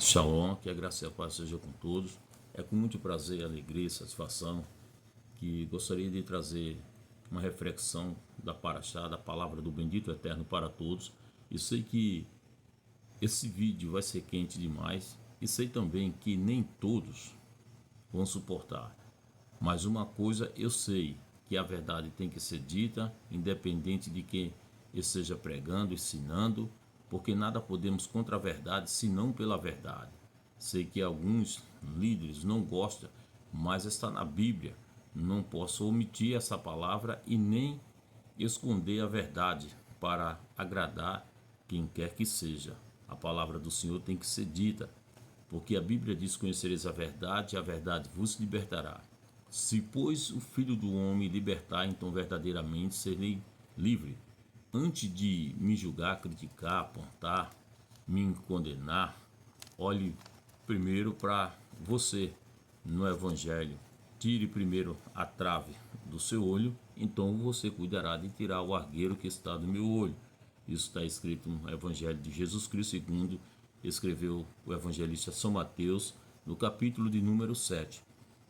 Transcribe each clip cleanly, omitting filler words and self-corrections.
Shalom, que a graça e a paz seja com todos. É com muito prazer, alegria e satisfação que gostaria de trazer uma reflexão da Paraxá, da palavra do Bendito Eterno para todos. E sei que esse vídeo vai ser quente demais e sei também que nem todos vão suportar. Mas uma coisa eu sei, que a verdade tem que ser dita, independente de quem esteja pregando, ensinando, porque nada podemos contra a verdade, senão pela verdade. Sei que alguns líderes não gostam, mas está na Bíblia. Não posso omitir essa palavra e nem esconder a verdade para agradar quem quer que seja. A palavra do Senhor tem que ser dita, porque a Bíblia diz: conhecereis a verdade, e a verdade vos libertará. Se, pois, o Filho do Homem libertar, então verdadeiramente serei livre. Antes de me julgar, criticar, apontar, me condenar, olhe primeiro para você no Evangelho. Tire primeiro a trave do seu olho, então você cuidará de tirar o argueiro que está do meu olho. Isso está escrito no Evangelho de Jesus Cristo, segundo escreveu o evangelista São Mateus, no capítulo de número 7,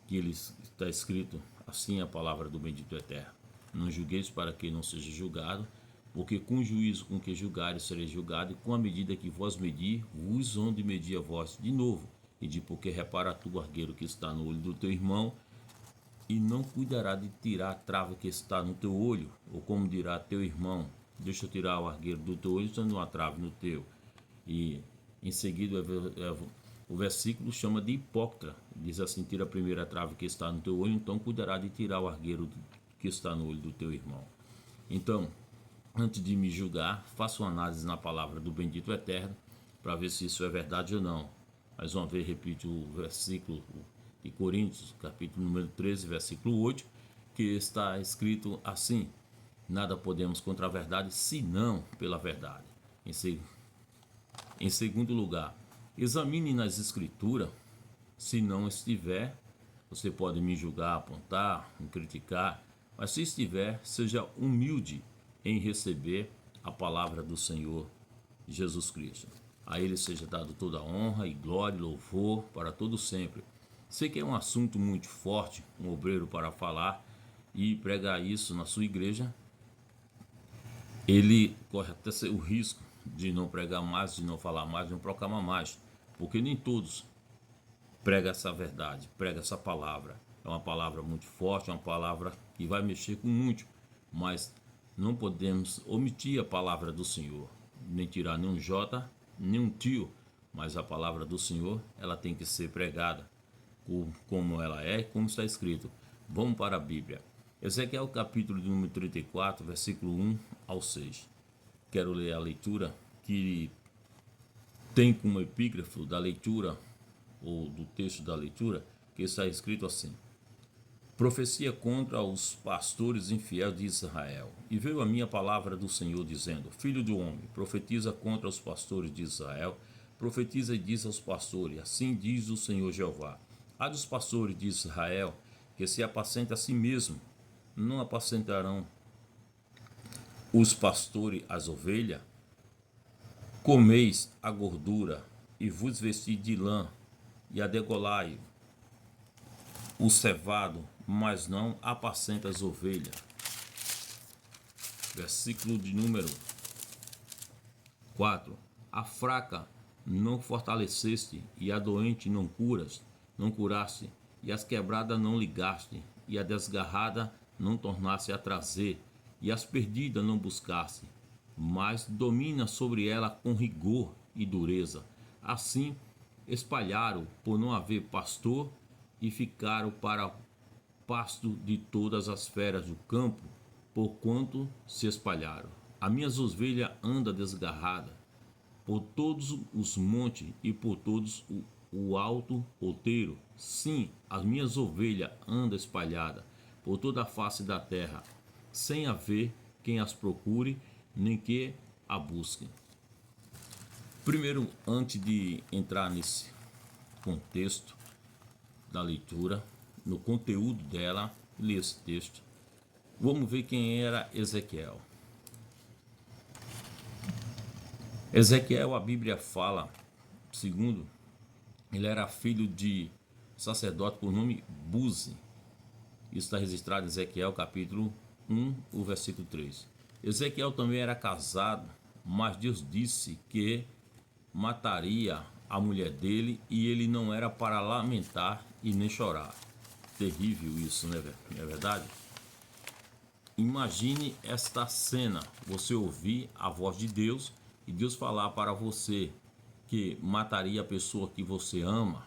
que ele está escrito assim: a palavra do Bendito Eterno: não julgueis para que não seja julgado, porque com o juízo com que julgares sereis julgado, e com a medida que vós medir, vos hão de medir a vós de novo. E de porque repara tu o argueiro que está no olho do teu irmão, e não cuidará de tirar a trava que está no teu olho, ou como dirá teu irmão: deixa eu tirar o argueiro do teu olho, estando uma trave no teu. E em seguida o versículo chama de hipócrita, diz assim: tira a primeira trave que está no teu olho, então cuidará de tirar o argueiro que está no olho do teu irmão. Então, antes de me julgar, faça uma análise na palavra do Bendito Eterno para ver se isso é verdade ou não. Mais uma vez, repito o versículo de Coríntios, capítulo número 13, versículo 8, que está escrito assim: nada podemos contra a verdade, senão pela verdade. Em segundo lugar, examine nas escrituras. Se não estiver, você pode me julgar, apontar, me criticar, mas se estiver, seja humilde em receber a palavra do Senhor Jesus Cristo. A ele seja dado toda a honra e glória e louvor para todo sempre. Sei que é um assunto muito forte, um obreiro para falar e pregar isso na sua igreja, ele corre até o risco de não pregar mais, de não falar mais, de não proclamar mais, porque nem todos pregam essa verdade, pregam essa palavra. É uma palavra muito forte, é uma palavra que vai mexer com muito, mas não podemos omitir a palavra do Senhor, nem tirar nenhum J, nenhum tio, mas a palavra do Senhor, ela tem que ser pregada como ela é, como está escrito. Vamos para a Bíblia. Ezequiel capítulo de número 34, versículo 1 ao 6. Quero ler a leitura que tem como epígrafo da leitura, ou do texto da leitura, que está escrito assim: profecia contra os pastores infiéis de Israel. E veio a minha palavra do Senhor, dizendo: filho do homem, profetiza contra os pastores de Israel, profetiza e diz aos pastores: assim diz o Senhor Jeová: há dos pastores de Israel que se apacentam a si mesmo, não apacentarão os pastores as ovelhas? Comeis a gordura e vos vestis de lã, e adegolai o cevado, mas não apacenta as ovelhas. Versículo de número 4. A fraca não fortaleceste, e a doente não curaste, e as quebradas não ligaste, e a desgarrada não tornaste a trazer, e as perdidas não buscaste, mas domina sobre ela com rigor e dureza. Assim espalharam por não haver pastor, e ficaram para pasto de todas as feras do campo, porquanto se espalharam. As minhas ovelhas andam desgarradas por todos os montes e por todos o alto outeiro. Sim, as minhas ovelhas andam espalhadas por toda a face da terra, sem haver quem as procure, nem que a busque. Primeiro, antes de entrar nesse contexto da leitura, no conteúdo dela, ler esse texto, vamos ver quem era Ezequiel. Ezequiel, a Bíblia fala, segundo Ele era filho de sacerdote por nome Buzi. Isso está registrado em Ezequiel capítulo 1, o versículo 3. Ezequiel também era casado, mas Deus disse que mataria a mulher dele e ele não era para lamentar e nem chorar. Terrível isso, né, não é verdade? Imagine esta cena, você ouvir a voz de Deus e Deus falar para você que mataria a pessoa que você ama,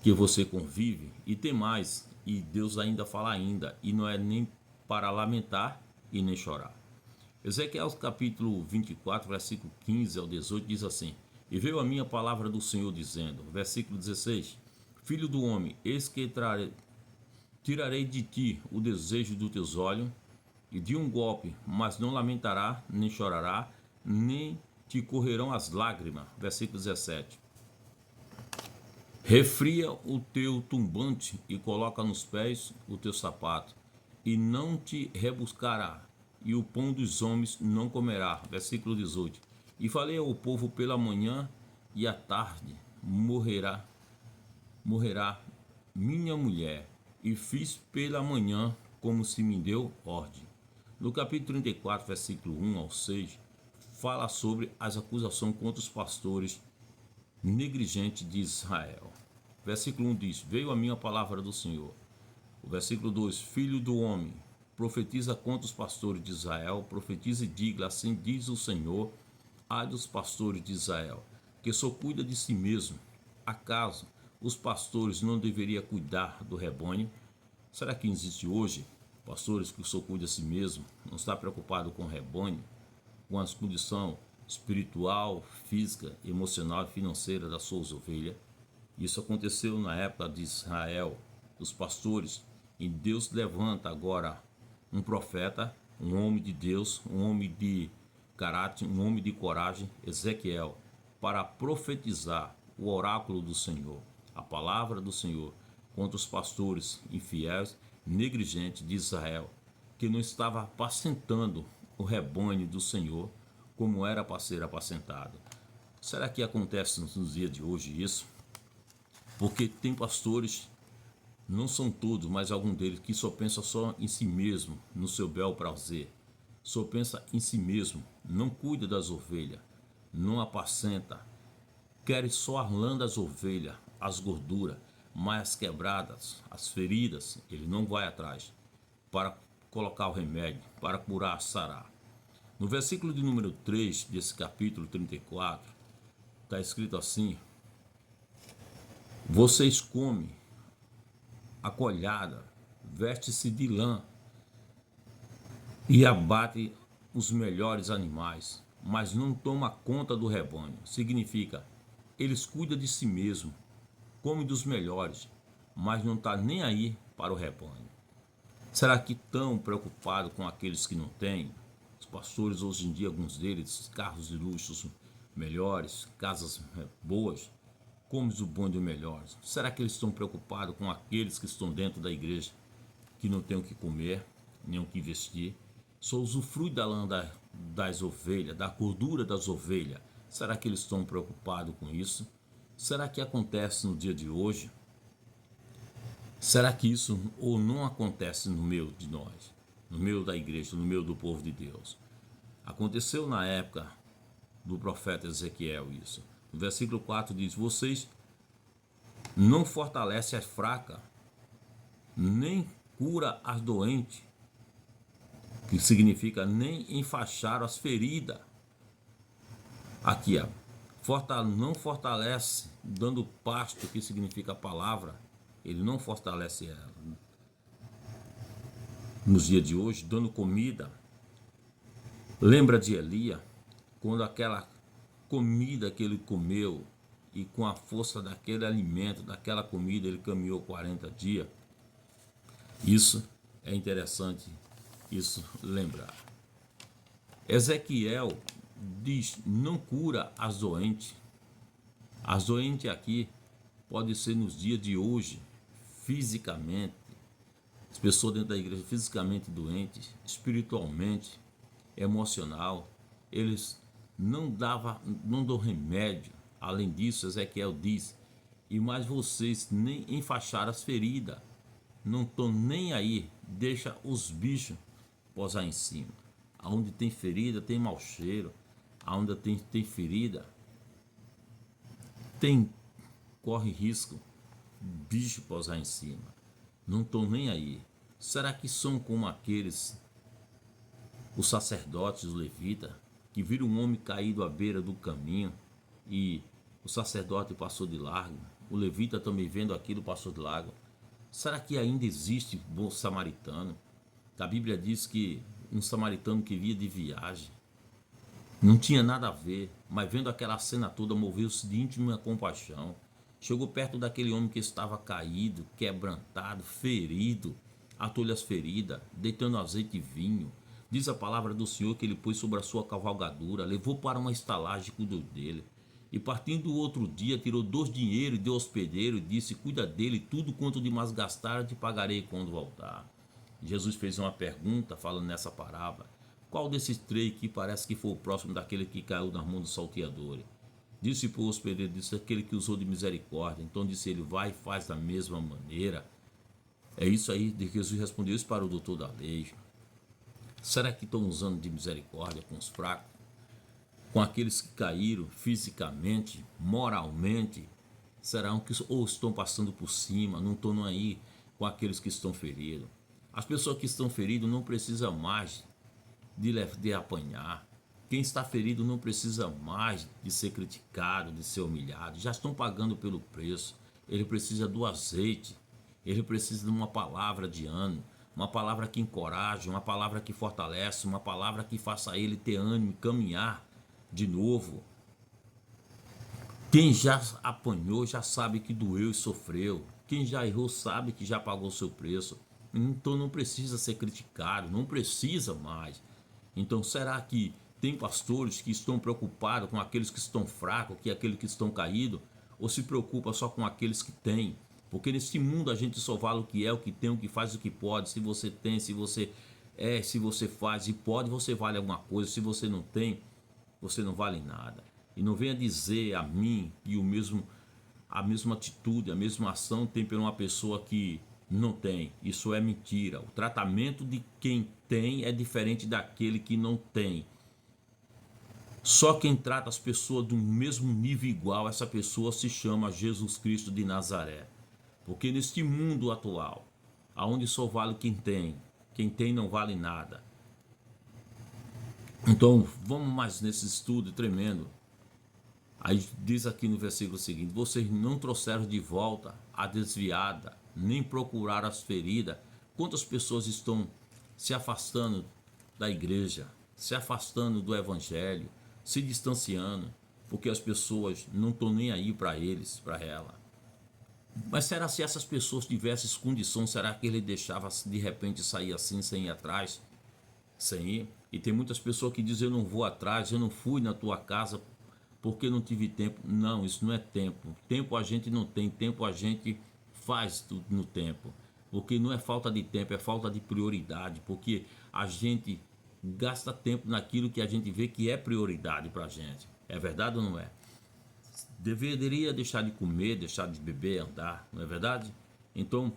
que você convive, e tem mais, e Deus ainda fala ainda, e não é nem para lamentar e nem chorar. Ezequiel capítulo 24, versículo 15 ao 18 diz assim: E veio a minha palavra do Senhor dizendo, versículo 16: Filho do homem, eis que tirarei de ti o desejo dos teus olhos, e de um golpe, mas não lamentará, nem chorará, nem te correrão as lágrimas. Versículo 17. Refria o teu tumbante e coloca nos pés o teu sapato, e não te rebuscará, e o pão dos homens não comerá. Versículo 18. E falei ao povo pela manhã, e à tarde morrerá minha mulher, e fiz pela manhã como se me deu ordem. No capítulo 34, versículo 1 ao 6, fala sobre as acusações contra os pastores negligentes de Israel. Versículo 1 diz: Veio a minha palavra do Senhor. O versículo 2: Filho do homem, profetiza contra os pastores de Israel, profetiza e diga: assim diz o Senhor, ai dos pastores de Israel, que só cuida de si mesmo. Acaso os pastores não deveriam cuidar do rebanho? Será que existe hoje pastores que só cuidam de si mesmo, não está preocupado com o rebanho, com as condições espiritual, física, emocional e financeira das suas ovelhas? Isso aconteceu na época de Israel, dos pastores, e Deus levanta agora um profeta, um homem de Deus, um homem de caráter, um homem de coragem, Ezequiel, para profetizar o oráculo do Senhor, a palavra do Senhor, contra os pastores infiéis, negligentes de Israel, que não estava apacentando o rebanho do Senhor como era para ser apacentado. Será que acontece nos dias de hoje isso? Porque tem pastores, não são todos, mas algum deles, que só pensa só em si mesmo, no seu bel prazer. Só pensa em si mesmo, não cuida das ovelhas, não apacenta, quer só a lã das ovelhas, as gorduras, mas as quebradas, as feridas, ele não vai atrás para colocar o remédio, para curar, sarar. No versículo de número 3 desse capítulo 34, está escrito assim: Vocês comem a colhada, veste-se de lã e abate os melhores animais, mas não toma conta do rebanho. Significa, eles cuidam de si mesmo, comem dos melhores, mas não está nem aí para o rebanho. Será que estão preocupados com aqueles que não têm? Os pastores hoje em dia, alguns deles, carros de luxo melhores, casas boas, comes o bom e o melhor. Será que eles estão preocupados com aqueles que estão dentro da igreja, que não têm o que comer, nem o que vestir? Só usufrui da lã das ovelhas, da gordura das ovelhas. Será que eles estão preocupados com isso? Será que acontece no dia de hoje? Será que isso ou não acontece no meio de nós, no meio da igreja, no meio do povo de Deus? Aconteceu na época do profeta Ezequiel isso. O versículo 4 diz: Vocês não fortalecem as fracas, nem cura as doentes, que significa nem enfaixaram as feridas. Aqui, ó, não fortalece, dando pasto, que significa a palavra, ele não fortalece ela. Nos dias de hoje, dando comida. Lembra de Elias, quando aquela comida que ele comeu, e com a força daquele alimento, daquela comida, ele caminhou 40 dias. Isso é interessante, isso lembrar. Ezequiel diz: não cura as doentes. As doentes aqui pode ser nos dias de hoje, fisicamente, as pessoas dentro da igreja fisicamente doentes, espiritualmente, emocional, eles não dão remédio. Além disso, Ezequiel diz E mais vocês nem enfaixaram as feridas. Não estão nem aí. Deixa os bichos posar em cima. Aonde tem ferida, tem mau cheiro. Aonde tem ferida, corre risco bicho posar em cima. Não estão nem aí. Será que são como aqueles, os sacerdotes, os levitas, que viram um homem caído à beira do caminho e o sacerdote passou de largo? O levita também vendo aquilo passou de largo. Será que ainda existe bom samaritano? A Bíblia diz que um samaritano que via de viagem, não tinha nada a ver, mas vendo aquela cena toda, moveu-se de íntima compaixão. Chegou perto daquele homem que estava caído, quebrantado, ferido, atou-lhe as feridas, deitando azeite e vinho. Diz a palavra do Senhor que ele pôs sobre a sua cavalgadura, levou para uma estalagem e cuidou dele. E partindo o outro dia, tirou 2 dinheiros e deu ao hospedeiro e disse: cuida dele, tudo quanto de mais gastar te pagarei quando voltar. Jesus fez uma pergunta falando nessa parábola: qual desses 3 que parece que foi o próximo daquele que caiu nas mãos dos salteadores? Disse para o hospedeiro: disse aquele que usou de misericórdia. Então disse ele: vai e faz da mesma maneira. É isso aí de que Jesus respondeu isso para o doutor da lei. Será que estão usando de misericórdia com os fracos? Com aqueles que caíram fisicamente, moralmente? Serão que ou estão passando por cima, não estão aí com aqueles que estão feridos? As pessoas que estão feridas não precisam mais de apanhar. Quem está ferido não precisa mais de ser criticado, de ser humilhado. Já estão pagando pelo preço. Ele precisa do azeite. Ele precisa de uma palavra de ânimo, uma palavra que encoraje, uma palavra que fortalece, uma palavra que faça ele ter ânimo e caminhar de novo. Quem já apanhou já sabe que doeu e sofreu. Quem já errou sabe que já pagou seu preço. Então não precisa ser criticado, não precisa mais. Então será que tem pastores que estão preocupados com aqueles que estão fracos, que aqueles que estão caídos, ou se preocupa só com aqueles que têm? Porque nesse mundo a gente só vale o que é, o que tem, o que faz, o que pode. Se você tem, se você se você faz e pode, você vale alguma coisa. Se você não tem, você não vale nada. E não venha dizer a mim que a mesma atitude, a mesma ação tem por uma pessoa que não tem. Isso é mentira. O tratamento de quem tem é diferente daquele que não tem. Só quem trata as pessoas do mesmo nível igual, essa pessoa se chama Jesus Cristo de Nazaré. Porque neste mundo atual, aonde só vale quem tem não vale nada. Então, vamos mais nesse estudo tremendo. Aí diz aqui no versículo seguinte: vocês não trouxeram de volta a desviada, nem procuraram as feridas. Quantas pessoas estão se afastando da igreja, se afastando do evangelho, se distanciando, porque as pessoas não estão nem aí para eles, para ela. Mas será se essas pessoas tivessem condição, será que ele deixava de repente sair assim, sem ir atrás, sem ir? E tem muitas pessoas que dizem: eu não vou atrás, eu não fui na tua casa porque não tive tempo. Não, isso não é tempo. Tempo a gente não tem, tempo a gente faz tudo no tempo. Porque não é falta de tempo, é falta de prioridade. Porque a gente gasta tempo naquilo que a gente vê que é prioridade para a gente. É verdade ou não é? Deveria deixar de comer, deixar de beber, andar, não é verdade? Então,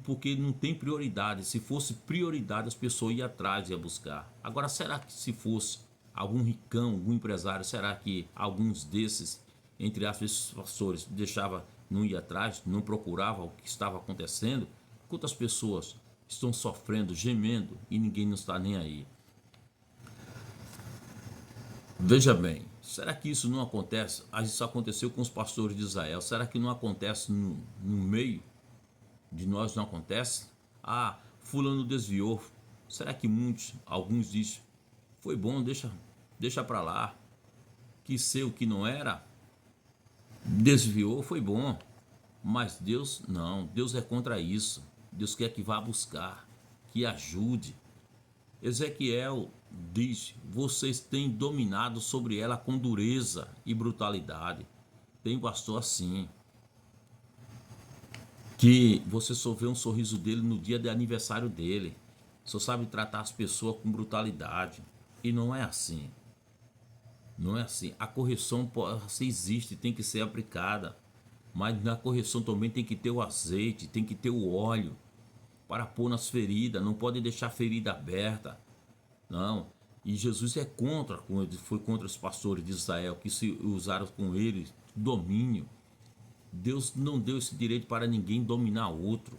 porque não tem prioridade. Se fosse prioridade, as pessoas iam atrás, iam buscar. Agora, será que se fosse algum ricão, algum empresário, será que alguns desses, entre aspas, pastores, não ia atrás, não procurava o que estava acontecendo? Quantas pessoas estão sofrendo, gemendo e ninguém não está nem aí? Veja bem, será que isso não acontece? Isso aconteceu com os pastores de Israel. Será que não acontece no meio de nós? Não acontece? Ah, fulano desviou. Será que alguns dizem: foi bom, deixa para lá, que ser o que não era, desviou, foi bom. Mas Deus não, Deus é contra isso. Deus quer que vá buscar, que ajude. Ezequiel diz: vocês têm dominado sobre ela com dureza e brutalidade. Tem pastor assim, que você só vê um sorriso dele no dia de aniversário dele, só sabe tratar as pessoas com brutalidade. E não é assim. Não é assim. A correção se existe, tem que ser aplicada. mas na correção também tem que ter o azeite, tem que ter o óleo para pôr nas feridas, não pode deixar a ferida aberta, não. E Jesus é contra, foi contra os pastores de Israel que se usaram com ele domínio. Deus não deu esse direito para ninguém dominar outro.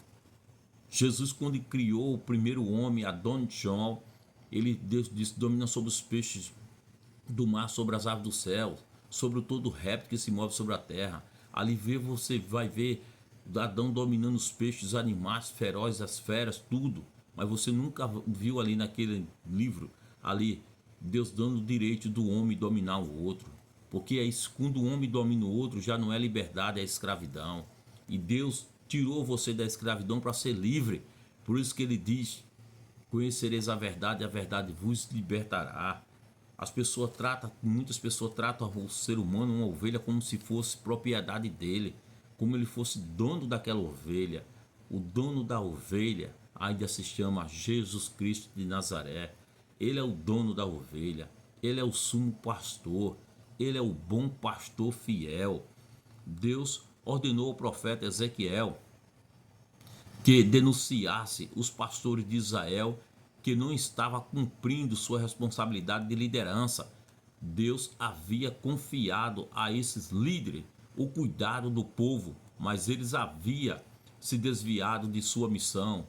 Jesus, quando criou o primeiro homem, Adão e João, Deus disse: domina sobre os peixes do mar, sobre as aves do céu, sobre todo réptil que se move sobre a terra. Ali você vai ver Adão dominando os peixes, os animais ferozes, as feras, tudo. Mas você nunca viu ali naquele livro, ali, Deus dando o direito do homem dominar o outro. Porque é isso, quando o homem domina o outro, já não é liberdade, é escravidão. E Deus tirou você da escravidão para ser livre. Por isso que ele diz: conhecereis a verdade vos libertará. Muitas pessoas tratam o ser humano, uma ovelha, como se fosse propriedade dele, como ele fosse dono daquela ovelha. O dono da ovelha ainda se chama Jesus Cristo de Nazaré. Ele é o dono da ovelha, ele é o sumo pastor, ele é o bom pastor fiel. Deus ordenou ao profeta Ezequiel que denunciasse os pastores de Israel que não estava cumprindo sua responsabilidade de liderança. Deus havia confiado a esses líderes o cuidado do povo, mas eles haviam se desviado de sua missão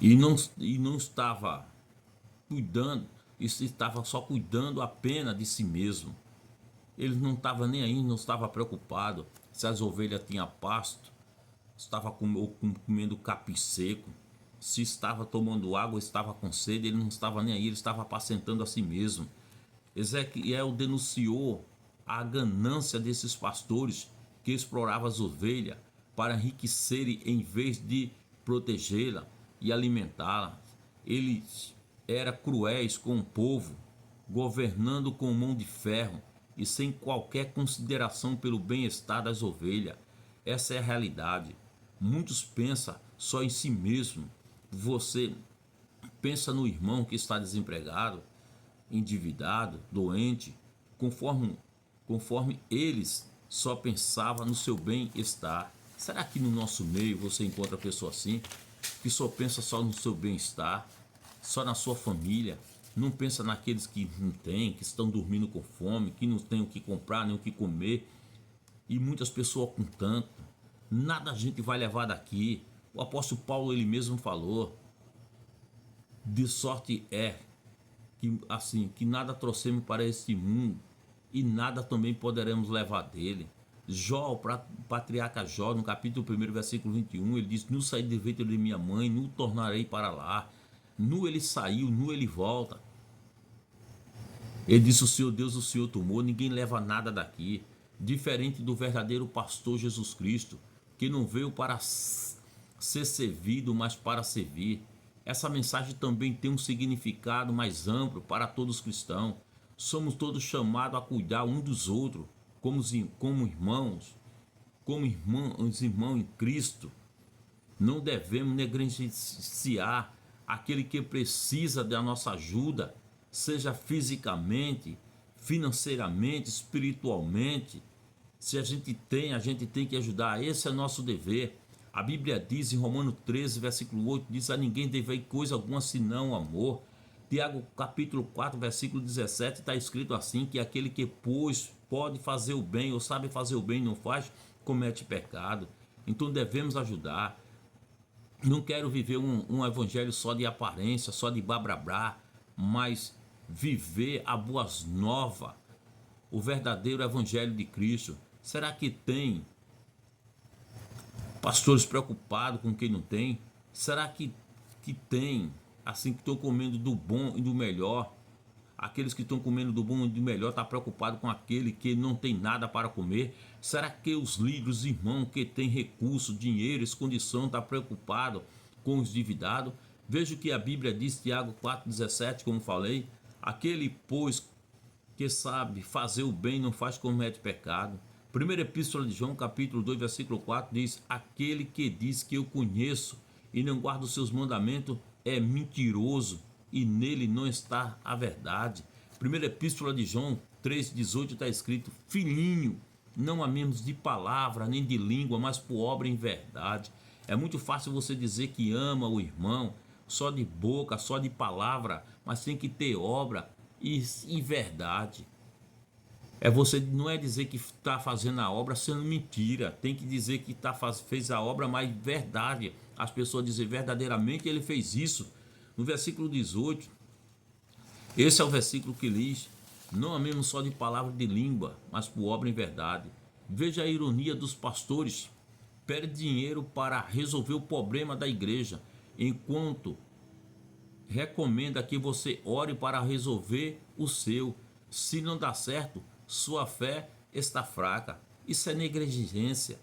e não estava cuidando, estava só cuidando apenas de si mesmo. Ele não estava nem aí, não estava preocupado se as ovelhas tinham pasto, estava comendo capim seco, se estava tomando água, estava com sede, ele não estava nem aí, ele estava apacentando a si mesmo. Ezequiel denunciou a ganância desses pastores que exploravam as ovelhas para enriquecerem em vez de protegê-la e alimentá-la. Eles eram cruéis com o povo, governando com mão de ferro e sem qualquer consideração pelo bem-estar das ovelhas. Essa é a realidade. Muitos pensam só em si mesmo. Você pensa no irmão que está desempregado, endividado, doente, conforme eles só pensavam no seu bem-estar. Será que no nosso meio você encontra pessoa assim, que só pensa só no seu bem-estar, só na sua família, não pensa naqueles que não têm, que estão dormindo com fome, que não têm o que comprar nem o que comer, e muitas pessoas com tanto? Nada a gente vai levar daqui. O apóstolo Paulo, ele mesmo falou: de sorte é que nada trouxemos para este mundo e nada também poderemos levar dele. Jó, o patriarca Jó, no capítulo 1, versículo 21, ele diz: nu saí de ventre de minha mãe, nu tornarei para lá. Nu ele saiu, nu ele volta. Ele disse: o Senhor Deus, o Senhor tomou, ninguém leva nada daqui. Diferente do verdadeiro pastor Jesus Cristo, que não veio para ser servido, mas para servir. Essa mensagem também tem um significado mais amplo para todos os cristãos. Somos todos chamados a cuidar um dos outros, como irmãos em Cristo. Não devemos negligenciar aquele que precisa da nossa ajuda, seja fisicamente, financeiramente, espiritualmente. Se a gente tem que ajudar. Esse é nosso dever. A Bíblia diz em Romanos 13, versículo 8, diz: a ninguém deve coisa alguma senão o amor. Tiago capítulo 4, versículo 17, está escrito assim: que aquele que pode fazer o bem ou sabe fazer o bem e não faz, comete pecado. Então devemos ajudar. Não quero viver um evangelho só de aparência, só de blá, mas viver a boas novas, o verdadeiro evangelho de Cristo. Será que tem pastores preocupados com quem não tem? Será que tem, assim, que estão comendo do bom e do melhor? Aqueles que estão comendo do bom e do melhor estão preocupados com aquele que não tem nada para comer? Será que os líderes, irmãos, que têm recursos, dinheiro, condição, estão preocupados com os endividados? Veja o que a Bíblia diz, Tiago 4,17, como falei: aquele, pois, que sabe fazer o bem não faz, comete pecado. Primeira Epístola de João, capítulo 2, versículo 4, diz: aquele que diz que eu conheço e não guarda os seus mandamentos é mentiroso, e nele não está a verdade. Primeira Epístola de João 3,18 está escrito: filhinho, não amemos de palavra nem de língua, mas por obra em verdade. É muito fácil você dizer que ama o irmão, só de boca, só de palavra, mas tem que ter obra e verdade. Você não é dizer que está fazendo a obra sendo mentira, tem que dizer que fez a obra, mas verdade. As pessoas dizem verdadeiramente ele fez isso. No versículo 18, esse é o versículo que diz: não amemos só de palavra de língua, mas por obra em verdade. Veja a ironia dos pastores. Pede dinheiro para resolver o problema da igreja, enquanto recomenda que você ore para resolver o seu. Se não dá certo, sua fé está fraca. Isso é negligência.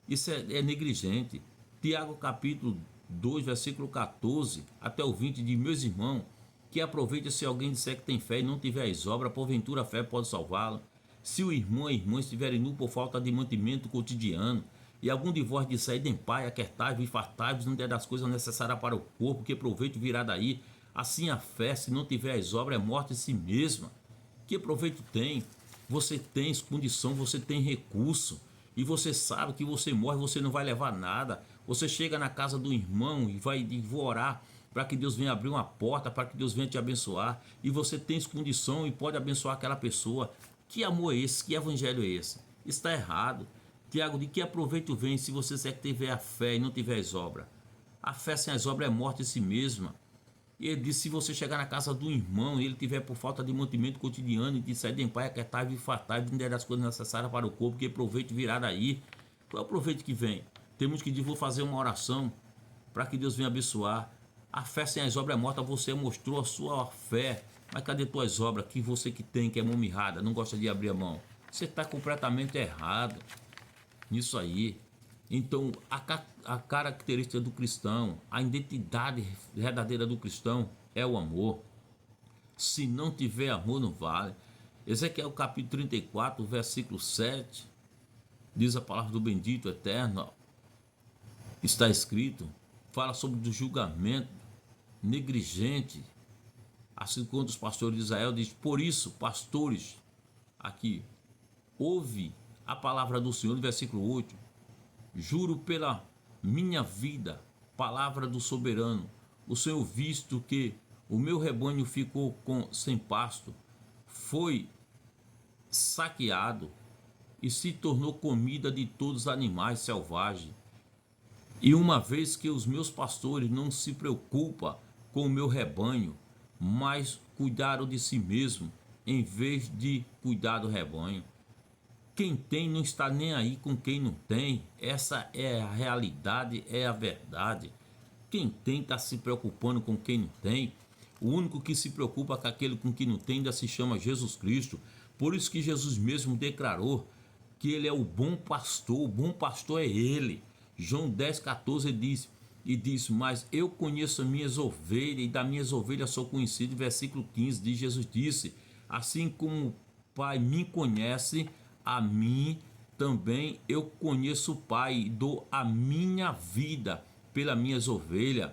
Isso é negligente. Tiago capítulo 2, versículo 14 até o 20 diz: meus irmãos, que aproveite se alguém disser que tem fé e não tiver as obras, porventura a fé pode salvá-lo. Se o irmão ou a irmã estiverem nu por falta de mantimento cotidiano, e algum de vós disser: dem pai, aquertai-vos e fartai-vos, não der das coisas necessárias para o corpo, que proveito virá daí. Assim a fé, se não tiver as obras, é morte em si mesma. Que proveito tem? Você tem condição, você tem recurso, e você sabe que você morre, você não vai levar nada. Você chega na casa do irmão e vai orar para que Deus venha abrir uma porta, para que Deus venha te abençoar, e você tem condição e pode abençoar aquela pessoa. Que amor é esse? Que evangelho é esse? Está errado. Tiago, de que aproveito vem se você tiver a fé e não tiver as obras? A fé sem as obras é morte em si mesma. E ele disse: se você chegar na casa do irmão e ele tiver por falta de mantimento cotidiano e disser: dem pai, aquertai-vos e fartai-vos, não der das coisas necessárias para o corpo, que proveito virá daí. Qual é o proveito que vem? Temos que dizer: vou fazer uma oração para que Deus venha abençoar. A fé sem as obras é morta. Você mostrou a sua fé, mas cadê tuas obras? Que você que tem, que é mão mirrada, não gosta de abrir a mão. Você está completamente errado nisso aí. Então, a característica do cristão, a identidade verdadeira do cristão é o amor. Se não tiver amor, não vale. Ezequiel capítulo 34, versículo 7, diz a palavra do bendito eterno, está escrito, fala sobre o julgamento negligente, assim como os pastores de Israel diz: por isso, pastores, aqui, ouve a palavra do Senhor, no versículo 8, juro pela minha vida, palavra do soberano, o Senhor, visto que o meu rebanho ficou sem pasto, foi saqueado e se tornou comida de todos os animais selvagens, e uma vez que os meus pastores não se preocupam com o meu rebanho, mas cuidaram de si mesmo em vez de cuidar do rebanho. Quem tem não está nem aí com quem não tem. Essa é a realidade, é a verdade. Quem tem está se preocupando com quem não tem. O único que se preocupa com aquele com quem não tem ainda se chama Jesus Cristo. Por isso que Jesus mesmo declarou que ele é o bom pastor é ele. João 10,14 diz: mas eu conheço as minhas ovelhas e das minhas ovelhas sou conhecido. Versículo 15 diz: Jesus disse: assim como o Pai me conhece, a mim também eu conheço o Pai e dou a minha vida pelas minhas ovelhas.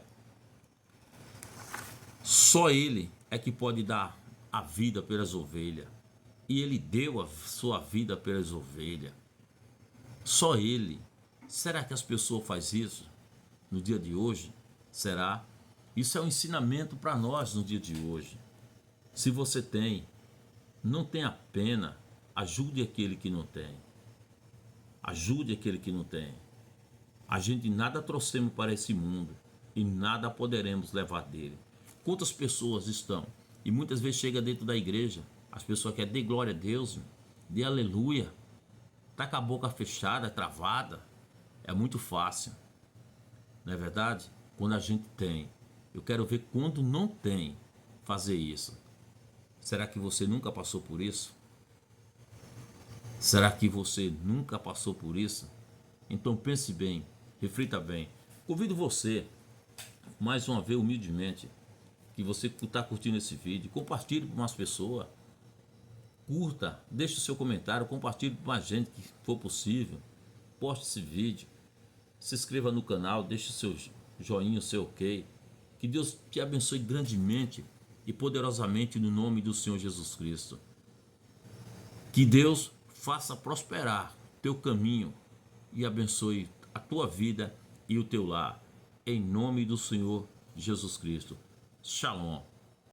Só ele é que pode dar a vida pelas ovelhas, e ele deu a sua vida pelas ovelhas. Só ele. Será que as pessoas fazem isso no dia de hoje? Será? Isso é um ensinamento para nós no dia de hoje. Se você tem, não tenha pena, ajude aquele que não tem. Ajude aquele que não tem. A gente nada trouxemos para esse mundo e nada poderemos levar dele. Quantas pessoas estão? E muitas vezes chega dentro da igreja, as pessoas querem dar glória a Deus, dê aleluia, tá com a boca fechada, travada. É muito fácil, não é verdade? Quando a gente tem. Eu quero ver quando não tem fazer isso. Será que você nunca passou por isso? Será que você nunca passou por isso? Então pense bem, reflita bem. Convido você, mais uma vez humildemente, que você está curtindo esse vídeo, compartilhe com mais pessoas, curta, deixe o seu comentário, compartilhe com mais gente que for possível, poste esse vídeo, se inscreva no canal, deixe o seu joinha, o seu ok. Que Deus te abençoe grandemente e poderosamente no nome do Senhor Jesus Cristo. Que Deus faça prosperar teu caminho e abençoe a tua vida e o teu lar. Em nome do Senhor Jesus Cristo. Shalom.